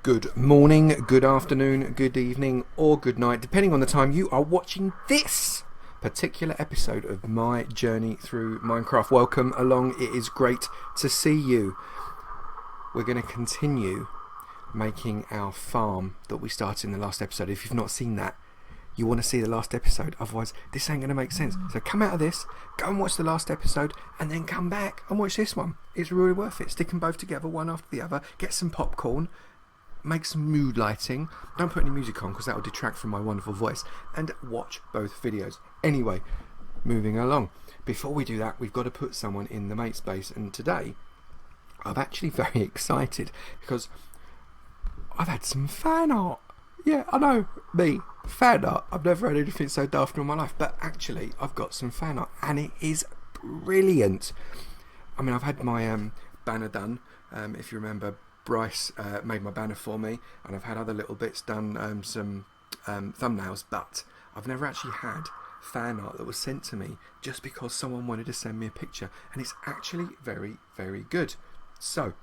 Good morning, good afternoon, good evening, or good night, depending on the time you are watching this particular episode of my journey through Minecraft. Welcome along, it is great to see you. We're going to continue making our farm that we started in the last episode. If you've not seen that, you want to see the last episode, otherwise this ain't going to make sense. So come out of this, go and watch the last episode, and then come back and watch this one. It's really worth it. Stick them both together, one after the other, get some popcorn, make some mood lighting, don't put any music on because that will detract from my wonderful voice, and watch both videos. Anyway, moving along. Before we do that, we've got to put someone in the mate space, and today I'm actually very excited because I've had some fan art. Yeah, I know, me, fan art. I've never had anything so daft in my life, but actually I've got some fan art and it is brilliant. I mean, I've had my banner done. If you remember, Bryce made my banner for me, and I've had other little bits done, some thumbnails, but I've never actually had fan art that was sent to me just because someone wanted to send me a picture, and it's actually very, very good. So,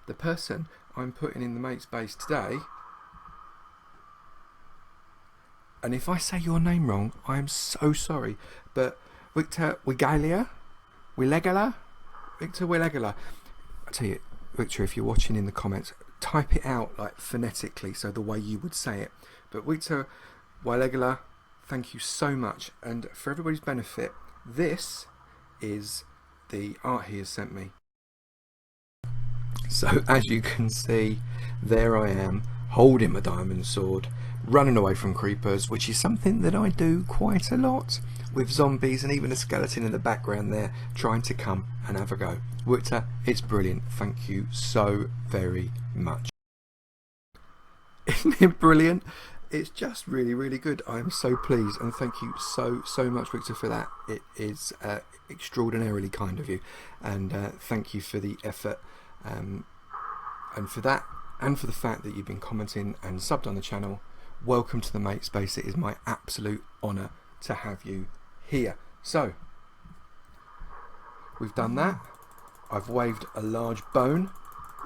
the person I'm putting in the mate space today, and if I say your name wrong, I am so sorry, but Victor Wilegala? Victor Wilegala. I tell you, Victor, if you're watching in the comments, type it out like phonetically, so the way you would say it. But Victor Wilegala, thank you so much. And for everybody's benefit, this is the art he has sent me. So as you can see, there I am, holding my diamond sword, running away from creepers, which is something that I do quite a lot, with zombies and even a skeleton in the background there trying to come and have a go. Victor, it's brilliant. Thank you so very much. Isn't it brilliant? It's just really, really good. I am so pleased, and thank you so much, Victor, for that. It is extraordinarily kind of you, and thank you for the effort, and for that, and for the fact that you've been commenting and subbed on the channel. Welcome to the mate space. It is my absolute honour to have you here. So, we've done that. I've waved a large bone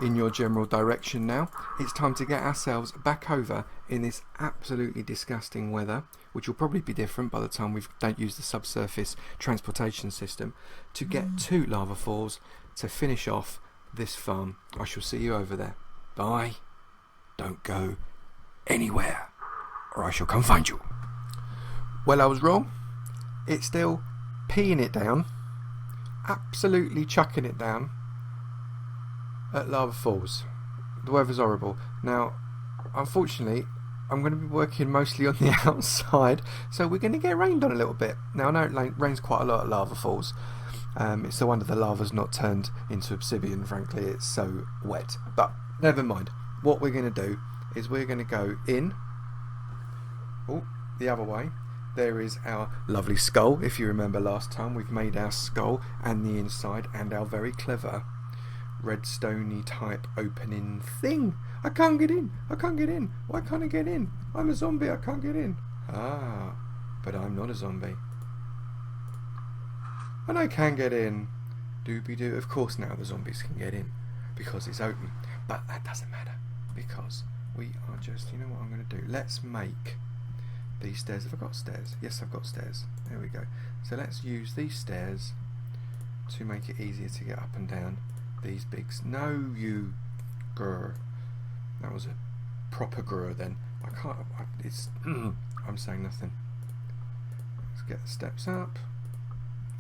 in your general direction now. It's time to get ourselves back over in this absolutely disgusting weather, which will probably be different by the time we don't use the subsurface transportation system, to get to lava falls to finish off this farm. I shall see you over there. Bye. Don't go anywhere, or I shall come find you. Well, I was wrong. It's still peeing it down, absolutely chucking it down at lava falls. The weather's horrible. Now, unfortunately, I'm going to be working mostly on the outside, so we're going to get rained on a little bit. Now, I know it rains quite a lot at lava falls. It's the wonder the lava's not turned into obsidian, frankly. It's so wet. But never mind. What we're going to do is we're going to go in the other way. There is our lovely skull. If you remember last time, we've made our skull and the inside and our very clever redstone-y type opening thing. I can't get in. I can't get in. Why can't I get in? I'm a zombie. I can't get in. Ah, but I'm not a zombie. And I can get in. Doobie-doo. Of course now the zombies can get in because it's open. But that doesn't matter because we are just, you know what I'm going to do? Let's make these stairs. Have I got stairs? Yes, I've got stairs. There we go. So let's use these stairs to make it easier to get up and down these bigs. No, you grr. That was a proper grr then. I can't. I'm saying nothing. Let's get the steps up.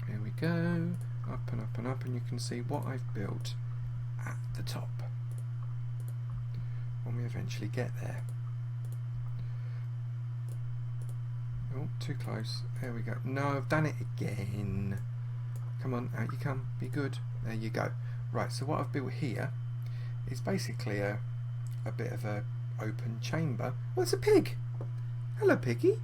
Here we go. Up and up and up, and you can see what I've built at the top when we eventually get there. Oh, too close. There we go. No, I've done it again. Come on, out you come. Be good. There you go. Right, so what I've built here is basically a bit of a open chamber. Oh, it's a pig. Hello, piggy.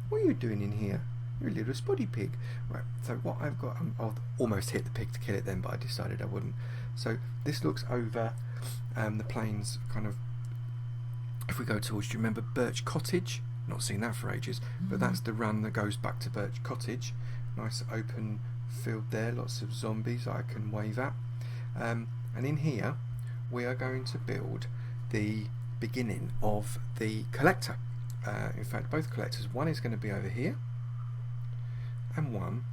What are you doing in here? You're a little spotty pig. Right, so what I've got, I'll almost hit the pig to kill it then, but I decided I wouldn't. So this looks over the plains, kind of, if we go towards, do you remember Birch Cottage? Not seen that for ages, but that's the run that goes back to Birch Cottage. Nice open field there, lots of zombies I can wave at. And in here we are going to build the beginning of the collector. In fact, both collectors, one is going to be over here and one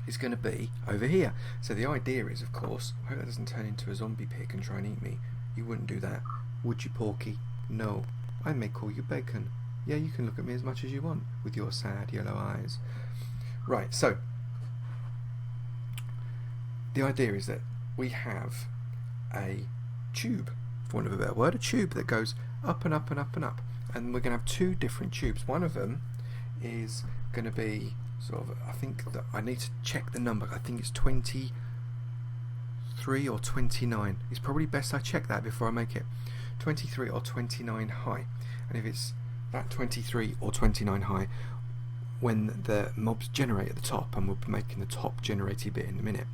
is going to be over here. So the idea is, of course, I hope that doesn't turn into a zombie pig and try and eat me. You wouldn't do that, would you, Porky? No. I may call you Bacon. Yeah, you can look at me as much as you want with your sad yellow eyes. Right, so the idea is that we have a tube, for want of a better word, a tube that goes up and up and up and up. And we're going to have two different tubes. One of them is going to be sort of, I think that I need to check the number. I think it's 23 or 29. It's probably best I check that before I make it. 23 or 29 high. And if it's that 23 or 29 high, when the mobs generate at the top, and we'll be making the top generated bit in a minute,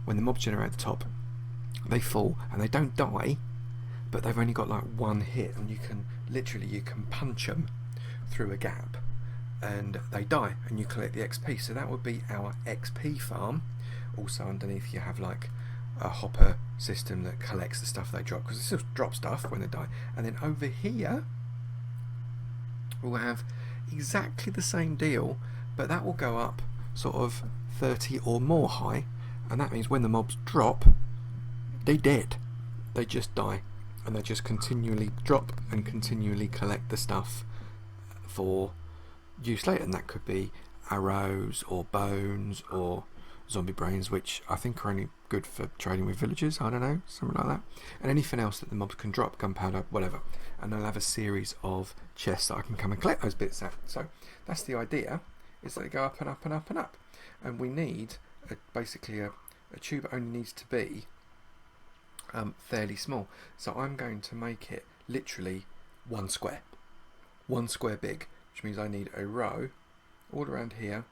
when the mobs generate at the top, they fall and they don't die, but they've only got like one hit, and you can punch them through a gap and they die, and you collect the XP. So that would be our XP farm. Also underneath you have like a hopper system that collects the stuff they drop, because they still drop stuff when they die. And then over here we'll have exactly the same deal, but that will go up sort of 30 or more high, and that means when the mobs drop, they're dead. They just die, and they just continually drop and continually collect the stuff for use later. And that could be arrows or bones or zombie brains, which I think are only good for trading with villagers, I don't know, something like that. And anything else that the mobs can drop, gunpowder, whatever. And they'll have a series of chests that I can come and collect those bits at. So that's the idea, is that they go up and up and up and up. And we need basically a tube only needs to be fairly small. So I'm going to make it literally one square big, which means I need a row all around here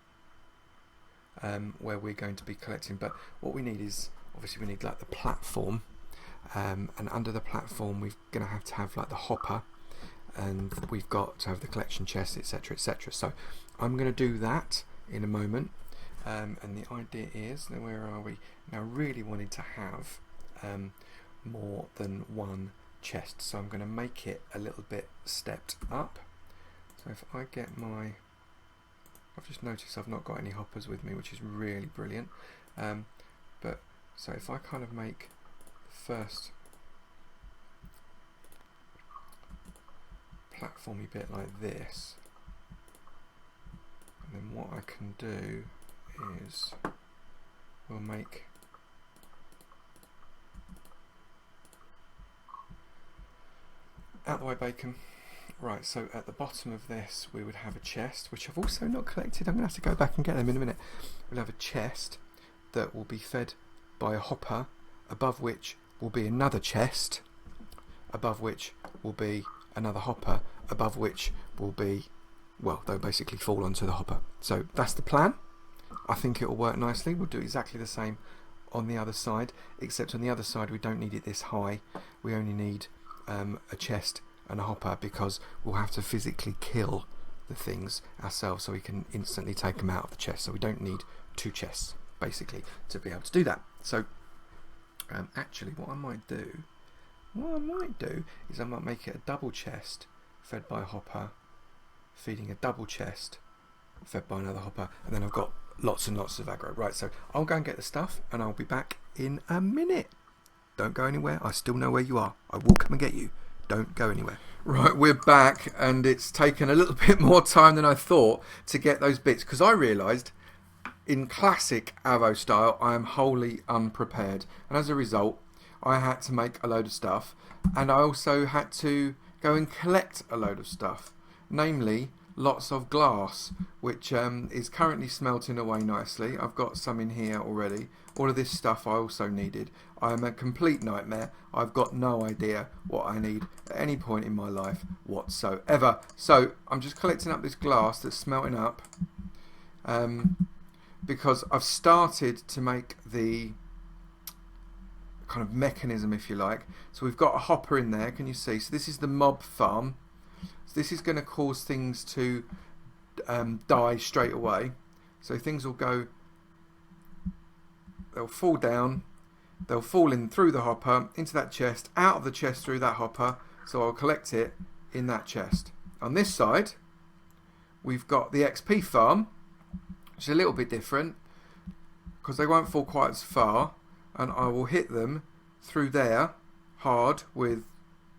where we're going to be collecting. But what we need is, obviously we need like the platform, and under the platform we're going to have like the hopper, and we've got to have the collection chest, etc, etc. So I'm going to do that in a moment, and the idea is, now where are we now, really wanting to have more than one chest, so I'm going to make it a little bit stepped up. So if I get my, I've just noticed I've not got any hoppers with me, which is really brilliant, but so if I kind of make the first platformy bit like this, and then what I can do is we'll make out the way, Bacon. Right, so at the bottom of this we would have a chest, which I've also not collected. I'm going to have to go back and get them in a minute. We'll have a chest that will be fed by a hopper, above which will be another chest, above which will be another hopper, above which will be, well, they'll basically fall onto the hopper. So that's the plan. I think it will work nicely. We'll do exactly the same on the other side, except on the other side we don't need it this high. We only need a chest and a hopper, because we'll have to physically kill the things ourselves so we can instantly take them out of the chest. So we don't need two chests basically to be able to do that. So actually what I might do is I might make it a double chest fed by a hopper, feeding a double chest fed by another hopper, and then I've got lots and lots of aggro. Right, so I'll go and get the stuff and I'll be back in a minute. Don't go anywhere. I still know where you are. I will come and get you. Don't go anywhere. Right, we're back, and it's taken a little bit more time than I thought to get those bits, because I realised in classic Avo style I am wholly unprepared, and as a result I had to make a load of stuff, and I also had to go and collect a load of stuff, namely lots of glass, which is currently smelting away nicely. I've got some in here already. All of this stuff I also needed. I am a complete nightmare. I've got no idea what I need at any point in my life whatsoever. So I'm just collecting up this glass that's smelting up, because I've started to make the kind of mechanism, if you like. So we've got a hopper in there, can you see? So this is the mob farm. So this is going to cause things to die straight away. So things will go, they'll fall down, they'll fall in through the hopper, into that chest, out of the chest through that hopper, so I'll collect it in that chest. On this side, we've got the XP farm, which is a little bit different, because they won't fall quite as far, and I will hit them through there, hard, with,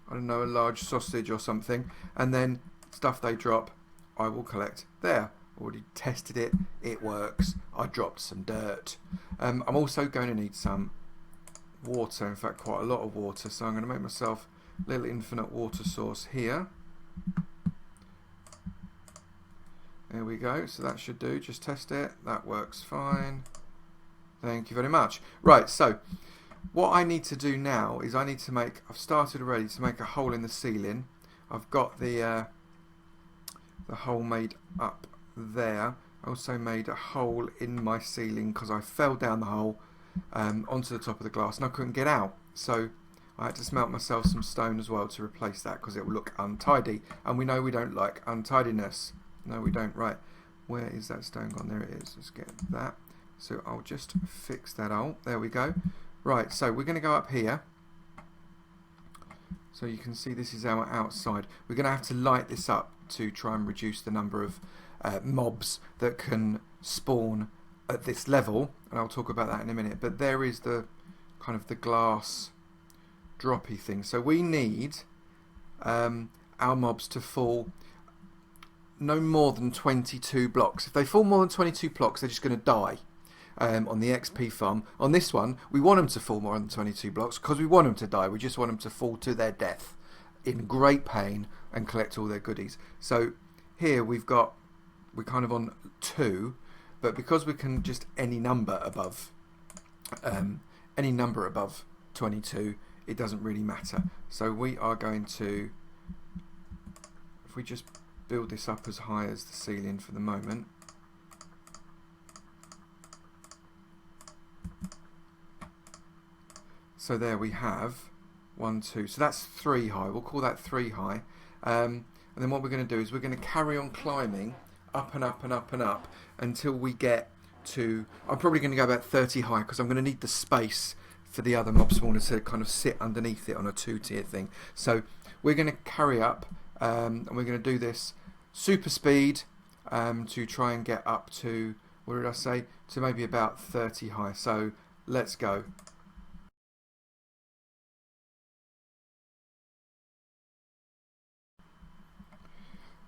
I don't know, a large sausage or something, and then stuff they drop, I will collect there. Already tested it, it works. I dropped some dirt. I'm also going to need some water, in fact quite a lot of water, so I'm going to make myself a little infinite water source here. There we go, so that should do, just test it, that works fine. Thank you very much. Right, so what I need to do now is I need to make, I've started already to make a hole in the ceiling. I've got the hole made up there. I also made a hole in my ceiling because I fell down the hole onto the top of the glass and I couldn't get out. So I had to smelt myself some stone as well to replace that because it will look untidy. And we know we don't like untidiness. No, we don't. Right, where is that stone gone? There it is. Let's get that. So I'll just fix that hole. There we go. Right, so we're going to go up here. So you can see this is our outside. We're going to have to light this up to try and reduce the number of mobs that can spawn at this level, and I'll talk about that in a minute. But there is the kind of the glass droppy thing. So we need our mobs to fall no more than 22 blocks. If they fall more than 22 blocks, they're just going to die. On the XP farm. On this one, we want them to fall more than 22 blocks because we want them to die. We just want them to fall to their death in great pain and collect all their goodies. So here we're kind of on 2, but because we can just any number above 22, it doesn't really matter. So we are going to, if we just build this up as high as the ceiling for the moment. So there we have 1, 2. So that's 3 high. We'll call that 3 high. And then what we're going to do is we're going to carry on climbing up and up and up and up until we get to... I'm probably going to go about 30 high because I'm going to need the space for the other mob spawner to kind of sit underneath it on a 2-tier thing. So we're going to carry up and we're going to do this super speed to try and get up to, what did I say? To maybe about 30 high. So let's go.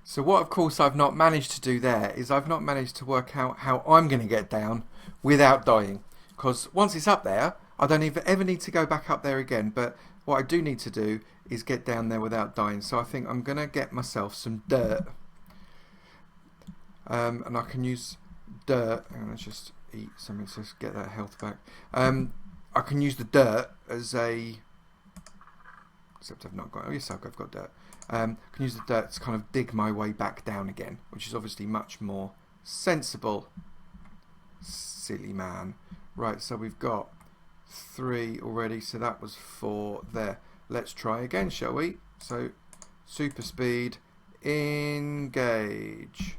So what, of course, I've not managed to do there is I've not managed to work out how I'm going to get down without dying. Because once it's up there, I don't even ever need to go back up there again. But what I do need to do is get down there without dying. So I think I'm going to get myself some dirt. And I can use dirt. I'm going to just eat something to get that health back. I can use the dirt as a... Except I've not got... Oh, yes, I've got dirt. I can use the dirt to kind of dig my way back down again, which is obviously much more sensible. Silly man. Right, so we've got 3 already, so that was 4 there. Let's try again, shall we? So, super speed, engage.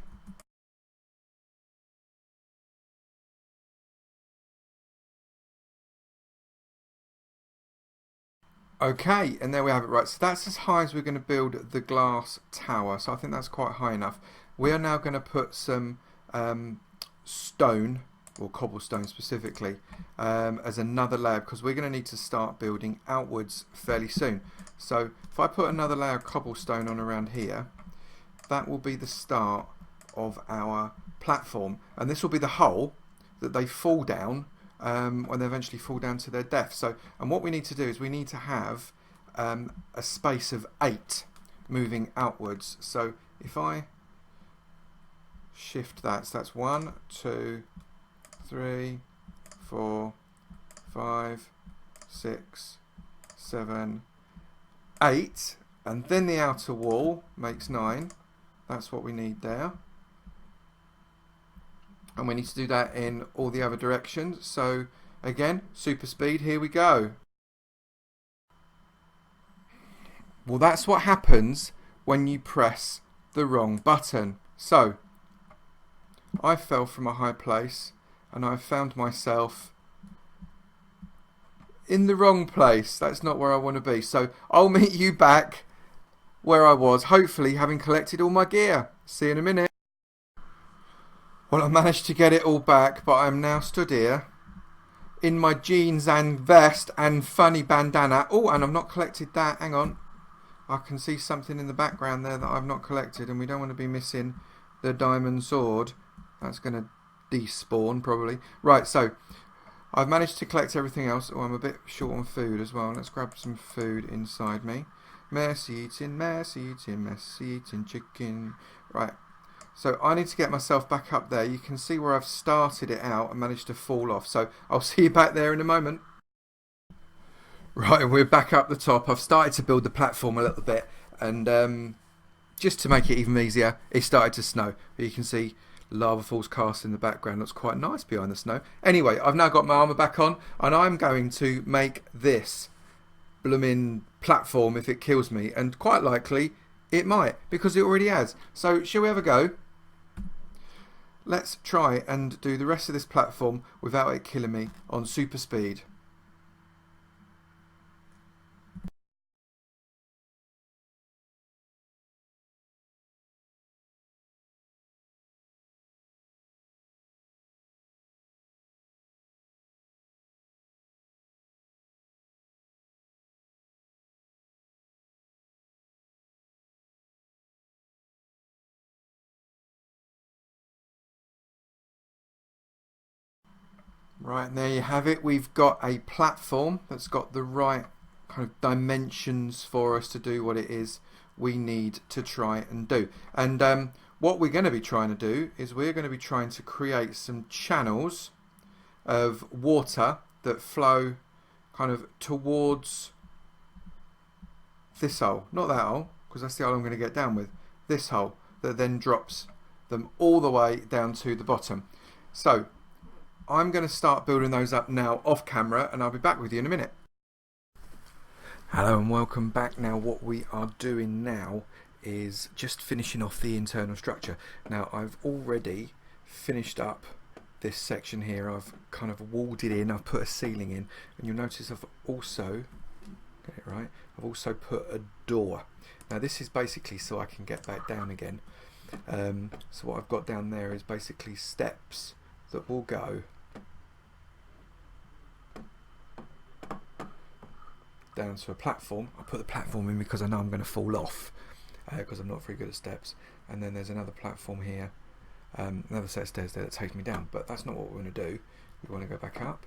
Okay, and there we have it. Right, so that's as high as we're going to build the glass tower. So I think that's quite high enough. We are now going to put some stone, or cobblestone specifically, as another layer, because we're going to need to start building outwards fairly soon. So if I put another layer of cobblestone on around here, that will be the start of our platform. And this will be the hole that they fall down when they eventually fall down to their death. So, and what we need to do is we need to have a space of 8 moving outwards. So if I shift that, so that's 1, 2, 3, 4, 5, 6, 7, 8, and then the outer wall makes 9. That's what we need there. And we need to do that in all the other directions. So again, super speed, here we go. Well, that's what happens when you press the wrong button. So I fell from a high place and I found myself in the wrong place. That's not where I want to be. So I'll meet you back where I was, hopefully having collected all my gear. See you in a minute. Well, I managed to get it all back, but I'm now stood here in my jeans and vest and funny bandana. Oh, and I've not collected that. Hang on. I can see something in the background there that I've not collected, and we don't want to be missing the diamond sword. That's going to despawn probably. Right, so I've managed to collect everything else. Oh, I'm a bit short on food as well. Let's grab some food inside me. Messy eating, messy eating, messy eating chicken. Right, so I need to get myself back up there. You can see where I've started it out and managed to fall off. So I'll see you back there in a moment. Right, we're back up the top. I've started to build the platform a little bit, and just to make it even easier, it started to snow. You can see lava falls cast in the background. Looks quite nice behind the snow. Anyway, I've now got my armour back on, and I'm going to make this blooming platform if it kills me, and quite likely it might, because it already has. So shall we have a go? Let's try and do the rest of this platform without it killing me on super speed. Right, and there you have it. We've got a platform that's got the right kind of dimensions for us to do what it is we need to try and do. And what we're going to be trying to do is we're going to be trying to create some channels of water that flow kind of towards this hole. Not that hole, because that's the hole I'm going to get down with. This hole that then drops them all the way down to the bottom. So I'm going to start building those up now off camera, and I'll be back with you in a minute. Hello and welcome back. Now what we are doing now is just finishing off the internal structure. Now I've already finished up this section here. I've kind of walled it in, I've put a ceiling in, and you'll notice I've also, get it right, I've also put a door. Now this is basically so I can get back down again. So what I've got down there is basically steps that will go down to a platform. I put the platform in because I know I'm going to fall off because I'm not very good at steps. And then there's another platform here, another set of stairs there that takes me down. But that's not what we want to do. We want to go back up.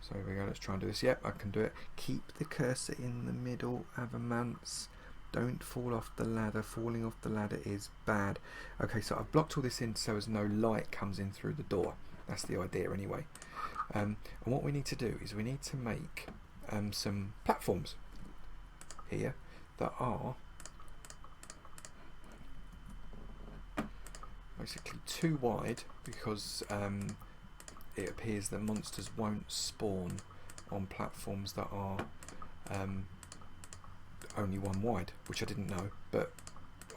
So here we go. Let's try and do this. Yep, I can do it. Keep the cursor in the middle, Avomance. Don't fall off the ladder. Falling off the ladder is bad. Okay, so I've blocked all this in so as no light comes in through the door. That's the idea anyway. And what we need to do is we need to make some platforms here that are basically too wide, because it appears that monsters won't spawn on platforms that are only one wide, which I didn't know, but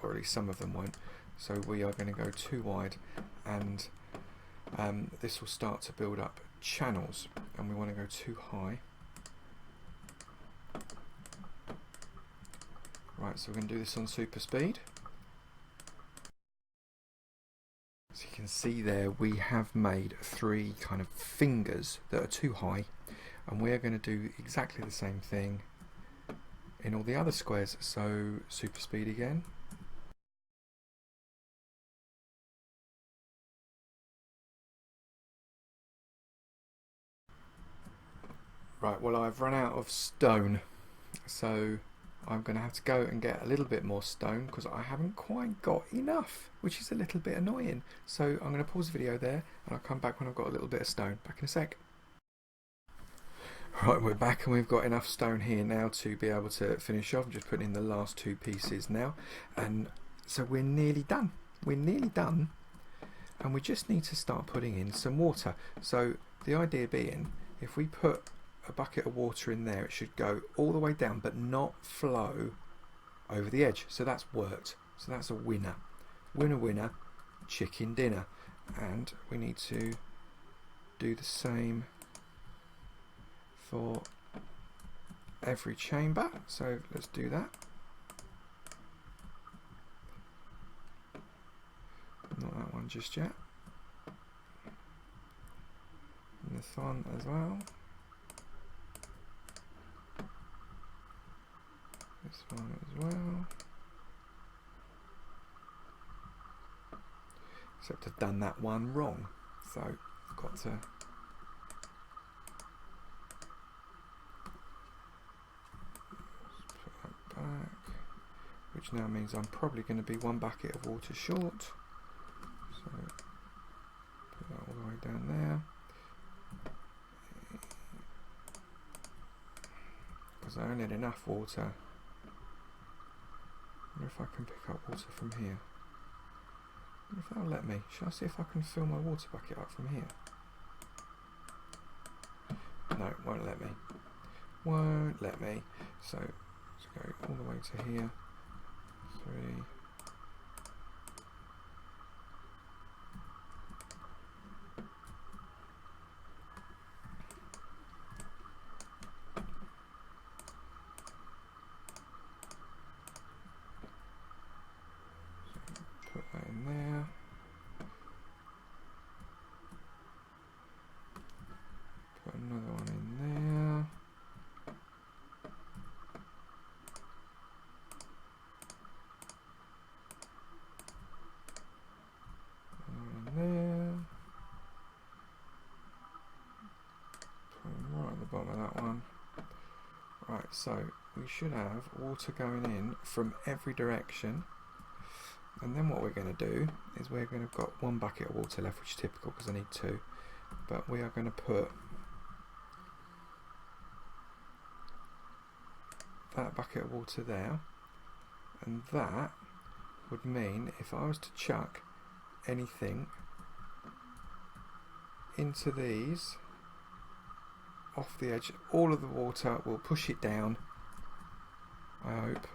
or at least some of them won't. So we are going to go too wide, and this will start to build up channels, and we want to go too high. Right, so we're going to do this on super speed. So you can see there we have made 3 kind of fingers that are too high, and we're going to do exactly the same thing in all the other squares. So super speed again. Right, well I've run out of stone, so I'm going to have to go and get a little bit more stone because I haven't quite got enough, which is a little bit annoying. So I'm going to pause the video there and I'll come back when I've got a little bit of stone. Back in a sec. Right, we're back and we've got enough stone here now to be able to finish off. I'm just putting in the last 2 pieces now, and so we're nearly done. We're nearly done, and we just need to start putting in some water. So the idea being, if we put a bucket of water in there, it should go all the way down but not flow over the edge. So that's worked. So that's a winner. Winner, winner, chicken dinner. And we need to do the same for every chamber. So let's do that. Not that one just yet. And this one as well. This one as well. Except I've done that one wrong. So I've got to put that back. Which now means I'm probably going to be one bucket of water short. So put that all the way down there. Because I only had enough water. I wonder if I can pick up water from here. I wonder if that'll let me. Shall I see if I can fill my water bucket up from here? No, it won't let me. Won't let me. So let's go all the way to here. 3. Put that in there. Put another one in there. Another in there. Put them right at the bottom of that one. Right, so we should have water going in from every direction. And then what we're going to do is we're going to have got one bucket of water left, which is typical because I need 2. But we are going to put that bucket of water there, and that would mean if I was to chuck anything into these off the edge, all of the water will push it down, I hope.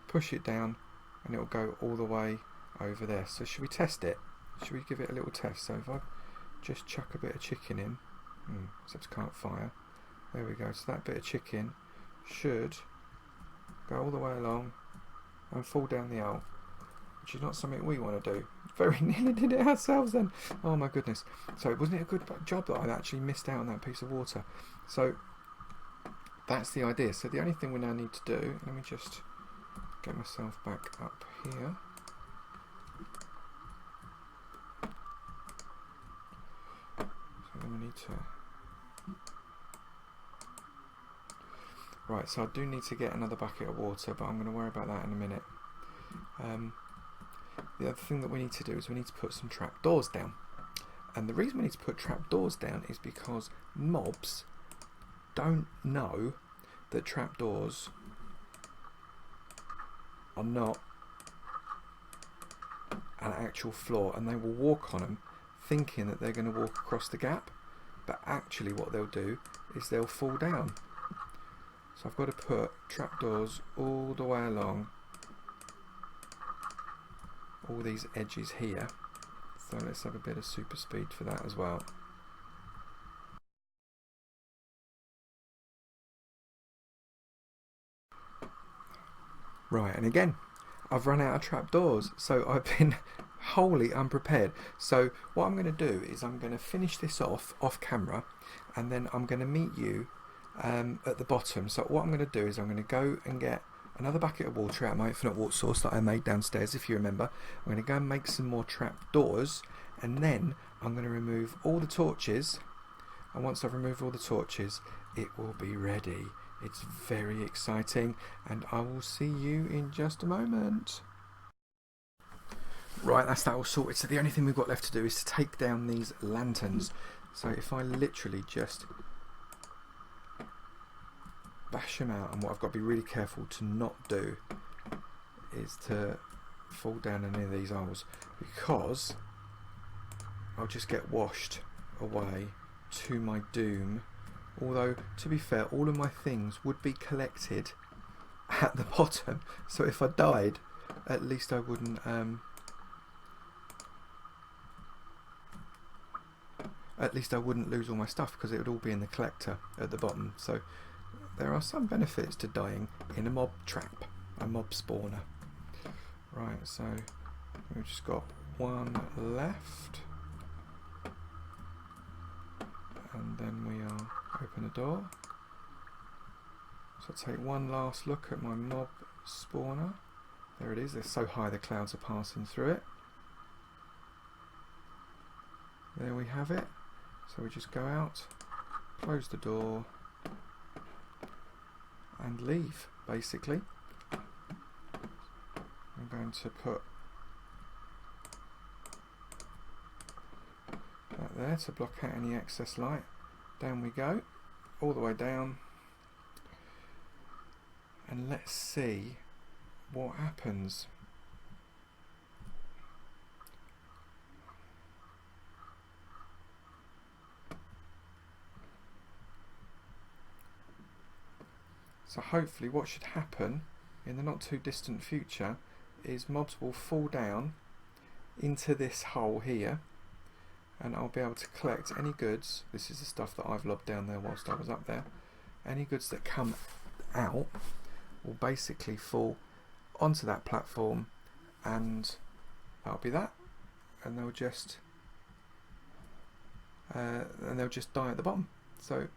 Push it down and it will go all the way over there. So should we test it? Should we give it a little test? So if I just chuck a bit of chicken in, except I can't fire. There we go. So that bit of chicken should go all the way along and fall down the hole, which is not something we want to do. Very nearly did it ourselves then. Oh my goodness. So wasn't it a good job that I actually missed out on that piece of water? So that's the idea. So the only thing we now need to do, let me just get myself back up here. So then we need to... Right, so I do need to get another bucket of water, but I'm going to worry about that in a minute. The other thing that we need to do is we need to put some trapdoors down. And the reason we need to put trapdoors down is because mobs don't know that trapdoors are not an actual floor, and they will walk on them thinking that they're going to walk across the gap, but actually what they'll do is they'll fall down. So I've got to put trapdoors all the way along all these edges here. So let's have a bit of super speed for that as well. Right, and again, I've run out of trapdoors, so I've been wholly unprepared. So what I'm going to do is I'm going to finish this off camera, and then I'm going to meet you at the bottom. So what I'm going to do is I'm going to go and get another bucket of water out of my infinite water source that I made downstairs, if you remember. I'm going to go and make some more trapdoors, and then I'm going to remove all the torches, and once I've removed all the torches, it will be ready. It's very exciting, and I will see you in just a moment. Right, that's that all sorted. So the only thing we've got left to do is to take down these lanterns. So if I literally just bash them out, and what I've got to be really careful to not do is to fall down any of these holes, because I'll just get washed away to my doom. Although, to be fair, all of my things would be collected at the bottom, so if I died, at least I wouldn't at least I wouldn't lose all my stuff because it would all be in the collector at the bottom. So there are some benefits to dying in a mob trap, a mob spawner. Right, so we've just got one left, and then we'll open the door. So I'll take one last look at my mob spawner. There it is. They're so high the clouds are passing through it. There we have it. So we just go out, close the door, and leave, basically. I'm going to put that there to block out any excess light. Down we go, all the way down, and let's see what happens. So hopefully what should happen in the not too distant future is mobs will fall down into this hole here, and I'll be able to collect any goods. This is the stuff that I've lobbed down there whilst I was up there. Any goods that come out will basically fall onto that platform, and that'll be that, and they'll just die at the bottom. So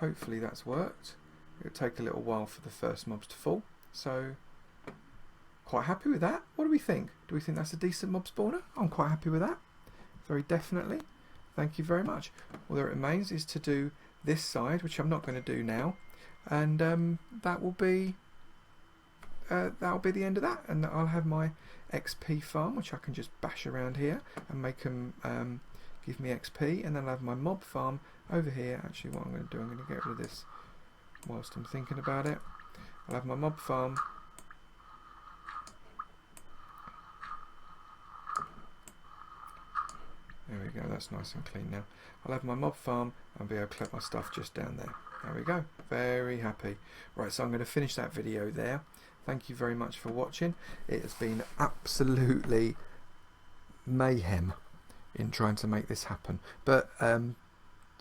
hopefully that's worked. It'll take a little while for the first mobs to fall, so quite happy with that. What do we think? Do we think that's a decent mob spawner? I'm quite happy with that, very definitely. Thank you very much. All that remains is to do this side, which I'm not going to do now, and that will be the end of that, and I'll have my XP farm, which I can just bash around here and make them give me XP, and then I'll have my mob farm over here. Actually, what I'm going to do, I'm going to get rid of this whilst I'm thinking about it. I'll have my mob farm there we go, that's nice and clean now. I'll have my mob farm and be able to collect my stuff just down there. There we go, very happy. Right, so I'm going to finish that video there. Thank you very much for watching. It has been absolutely mayhem in trying to make this happen, but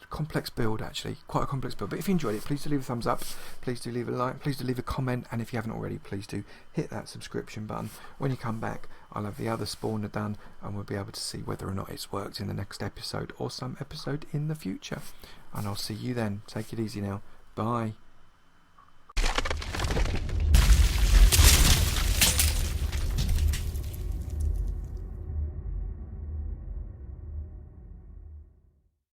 complex build, actually quite a complex build. But if you enjoyed it, please do leave a thumbs up, please do leave a like, please do leave a comment, and if you haven't already, please do hit that subscription button. When you come back, I'll have the other spawner done, and we'll be able to see whether or not it's worked in the next episode or some episode in the future, and I'll see you then. Take it easy now, bye.